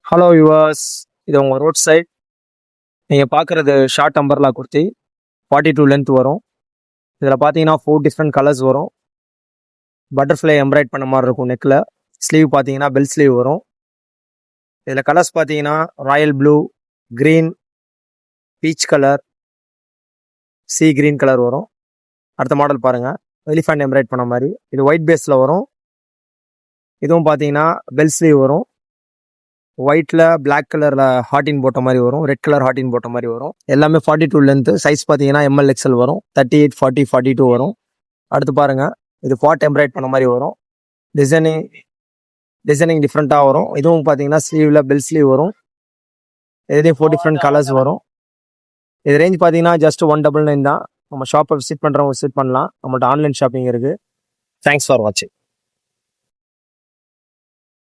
Hello yours, இது உங்கள் road side. நீங்கள் பார்க்குறது ஷார்ட் அம்பர்லா குர்த்தி 42 லென்த் வரும். இதில் பார்த்தீங்கன்னா 4 டிஃப்ரெண்ட் கலர்ஸ் வரும். பட்டர்ஃப்ளை எம்ப்ராய்ட் பண்ண மாதிரி இருக்கும் நெக்கில். ஸ்லீவ் பார்த்தீங்கன்னா பெல் ஸ்லீவ் வரும். இதில் கலர்ஸ் பார்த்தீங்கன்னா Royal blue, green, peach colour, C green colour வரும். அடுத்த மாடல் பாருங்கள், எலிஃபண்ட் எம்ப்ராய்ட் பண்ண மாதிரி. இது ஒயிட் பேஸில் வரும். இதுவும் பார்த்தீங்கன்னா பெல் ஸ்லீவ் வரும். ஒயிட்டில் பிளாக் கலரில் ஹார்டின் போட்ட மாதிரி வரும், ரெட் கலர் ஹார்டின் போட்ட மாதிரி வரும். எல்லாமே 42 லென்த்து. சைஸ் பார்த்தீங்கன்னா ML XL வரும். 38, 40, 42 வரும். அடுத்து பாருங்கள், இது பாட் எம்ப்ராய்ட் பண்ண மாதிரி வரும். டிசைனிங் டிஃப்ரெண்ட்டாக வரும். இதுவும் பார்த்தீங்கன்னா ஸ்லீவில் பெல் ஸ்லீவ் வரும். இதுலேயும் 4 டிஃப்ரெண்ட் கலர்ஸ் வரும். இது ரேஞ்ச் பார்த்தீங்கன்னா ஜஸ்ட் 199 தான். நம்ம ஷாப்பை விசிட் பண்ணுறவங்க விசிட் பண்ணலாம். நம்மள்ட்ட ஆன்லைன் ஷாப்பிங் இருக்குது. தேங்க்ஸ் ஃபார் வாட்சிங்.